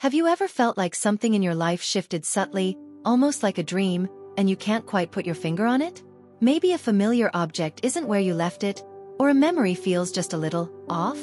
Have you ever felt like something in your life shifted subtly, almost like a dream, and you can't quite put your finger on it? Maybe a familiar object isn't where you left it, or a memory feels just a little off?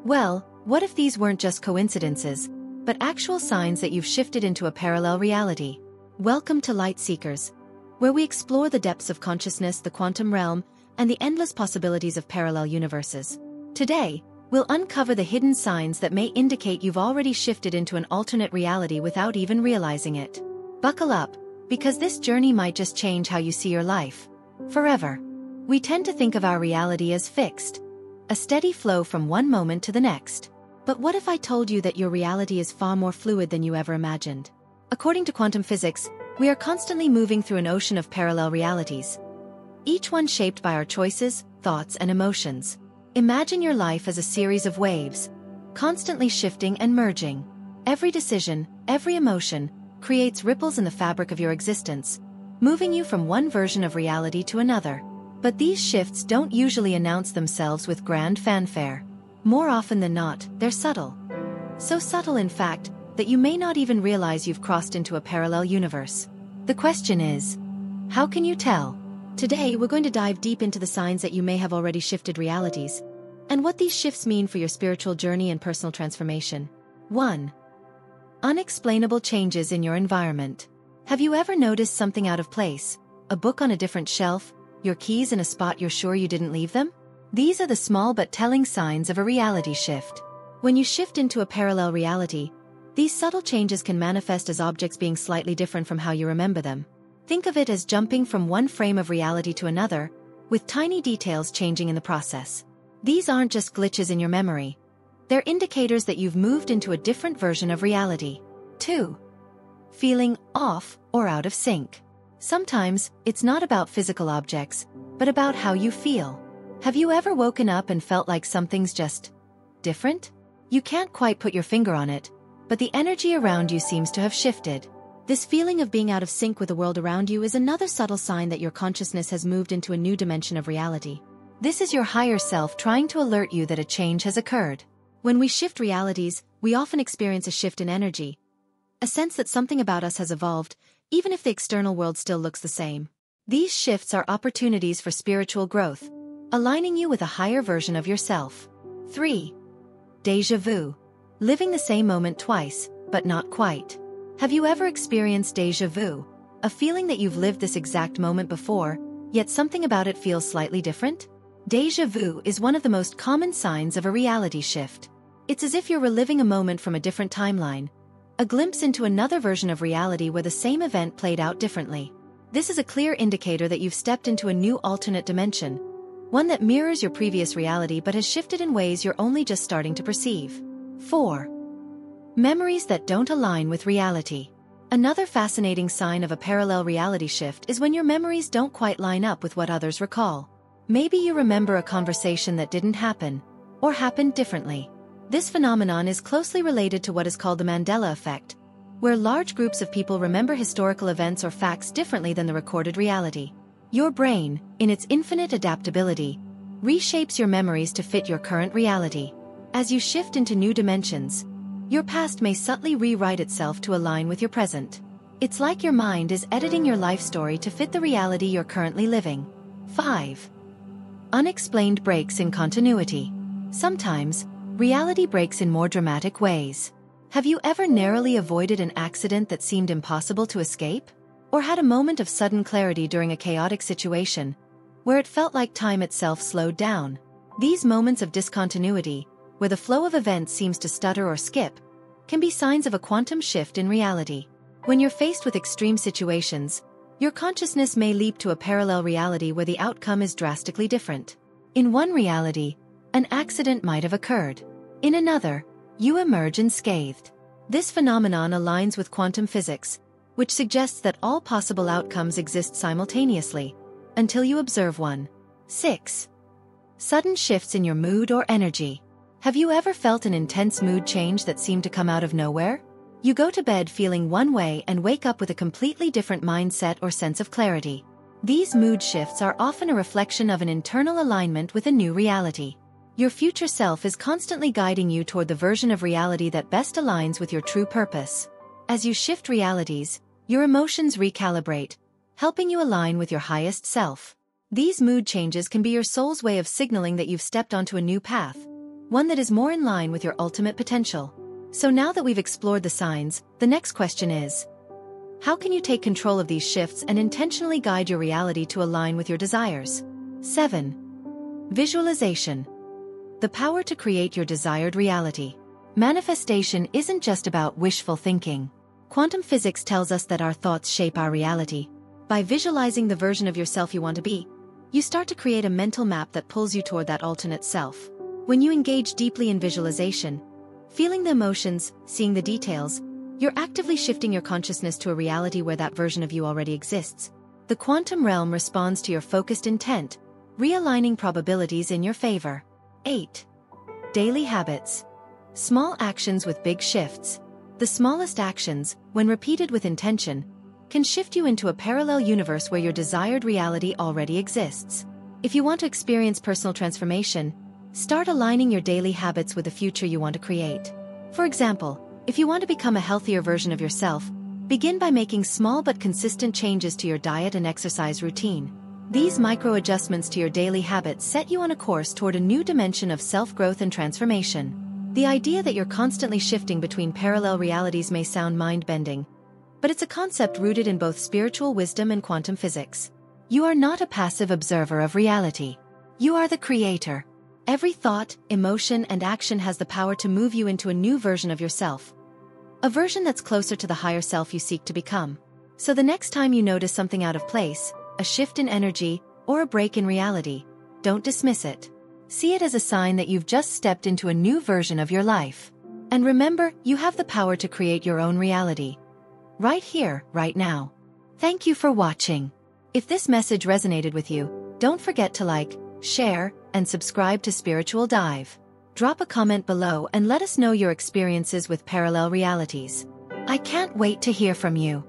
Well, what if these weren't just coincidences, but actual signs that you've shifted into a parallel reality? Welcome to Light Seekers, where we explore the depths of consciousness, the quantum realm, and the endless possibilities of parallel universes. Today, we'll uncover the hidden signs that may indicate you've already shifted into an alternate reality without even realizing it. Buckle up, because this journey might just change how you see your life forever. We tend to think of our reality as fixed, a steady flow from one moment to the next. But what if I told you that your reality is far more fluid than you ever imagined? According to quantum physics, we are constantly moving through an ocean of parallel realities, each one shaped by our choices, thoughts, and emotions. Imagine your life as a series of waves, constantly shifting and merging. Every decision, every emotion, creates ripples in the fabric of your existence, moving you from one version of reality to another. But these shifts don't usually announce themselves with grand fanfare. More often than not, they're subtle. So subtle, in fact, that you may not even realize you've crossed into a parallel universe. The question is, how can you tell? Today, we're going to dive deep into the signs that you may have already shifted realities, and what these shifts mean for your spiritual journey and personal transformation. 1. Unexplainable changes in your environment. Have you ever noticed something out of place? A book on a different shelf, your keys in a spot you're sure you didn't leave them? These are the small but telling signs of a reality shift. When you shift into a parallel reality, these subtle changes can manifest as objects being slightly different from how you remember them. Think of it as jumping from one frame of reality to another, with tiny details changing in the process. These aren't just glitches in your memory. They're indicators that you've moved into a different version of reality. 2. Feeling off or out of sync. Sometimes, it's not about physical objects, but about how you feel. Have you ever woken up and felt like something's just different? You can't quite put your finger on it, but the energy around you seems to have shifted. This feeling of being out of sync with the world around you is another subtle sign that your consciousness has moved into a new dimension of reality. This is your higher self trying to alert you that a change has occurred. When we shift realities, we often experience a shift in energy, a sense that something about us has evolved, even if the external world still looks the same. These shifts are opportunities for spiritual growth, aligning you with a higher version of yourself. 3. Déjà vu. Living the same moment twice, but not quite. Have you ever experienced déjà vu, a feeling that you've lived this exact moment before, yet something about it feels slightly different? Déjà vu is one of the most common signs of a reality shift. It's as if you're reliving a moment from a different timeline, a glimpse into another version of reality where the same event played out differently. This is a clear indicator that you've stepped into a new alternate dimension, one that mirrors your previous reality but has shifted in ways you're only just starting to perceive. 4. Memories that don't align with reality. Another fascinating sign of a parallel reality shift is when your memories don't quite line up with what others recall. Maybe you remember a conversation that didn't happen, or happened differently. This phenomenon is closely related to what is called the Mandela effect, where large groups of people remember historical events or facts differently than the recorded reality. Your brain, in its infinite adaptability, reshapes your memories to fit your current reality. As you shift into new dimensions, your past may subtly rewrite itself to align with your present. It's like your mind is editing your life story to fit the reality you're currently living. 5. Unexplained breaks in continuity. Sometimes, reality breaks in more dramatic ways. Have you ever narrowly avoided an accident that seemed impossible to escape? Or had a moment of sudden clarity during a chaotic situation, where it felt like time itself slowed down? These moments of discontinuity, where the flow of events seems to stutter or skip, can be signs of a quantum shift in reality. When you're faced with extreme situations, your consciousness may leap to a parallel reality where the outcome is drastically different. In one reality, an accident might have occurred. In another, you emerge unscathed. This phenomenon aligns with quantum physics, which suggests that all possible outcomes exist simultaneously, until you observe one. 6. Sudden shifts in your mood or energy. Have you ever felt an intense mood change that seemed to come out of nowhere? You go to bed feeling one way and wake up with a completely different mindset or sense of clarity. These mood shifts are often a reflection of an internal alignment with a new reality. Your future self is constantly guiding you toward the version of reality that best aligns with your true purpose. As you shift realities, your emotions recalibrate, helping you align with your highest self. These mood changes can be your soul's way of signaling that you've stepped onto a new path, one that is more in line with your ultimate potential. So now that we've explored the signs, the next question is, how can you take control of these shifts and intentionally guide your reality to align with your desires? 7. Visualization. The power to create your desired reality. Manifestation isn't just about wishful thinking. Quantum physics tells us that our thoughts shape our reality. By visualizing the version of yourself you want to be, you start to create a mental map that pulls you toward that alternate self. When you engage deeply in visualization, feeling the emotions, seeing the details, you're actively shifting your consciousness to a reality where that version of you already exists. The quantum realm responds to your focused intent, realigning probabilities in your favor. 8. Daily habits. Small actions with big shifts. The smallest actions, when repeated with intention, can shift you into a parallel universe where your desired reality already exists. If you want to experience personal transformation, start aligning your daily habits with the future you want to create. For example, if you want to become a healthier version of yourself, begin by making small but consistent changes to your diet and exercise routine. These micro-adjustments to your daily habits set you on a course toward a new dimension of self-growth and transformation. The idea that you're constantly shifting between parallel realities may sound mind-bending, but it's a concept rooted in both spiritual wisdom and quantum physics. You are not a passive observer of reality. You are the creator. Every thought, emotion, and action has the power to move you into a new version of yourself. A version that's closer to the higher self you seek to become. So the next time you notice something out of place, a shift in energy, or a break in reality, don't dismiss it. See it as a sign that you've just stepped into a new version of your life. And remember, you have the power to create your own reality. Right here, right now. Thank you for watching. If this message resonated with you, don't forget to like, share, and subscribe to Spiritual Dive. Drop a comment below and let us know your experiences with parallel realities. I can't wait to hear from you.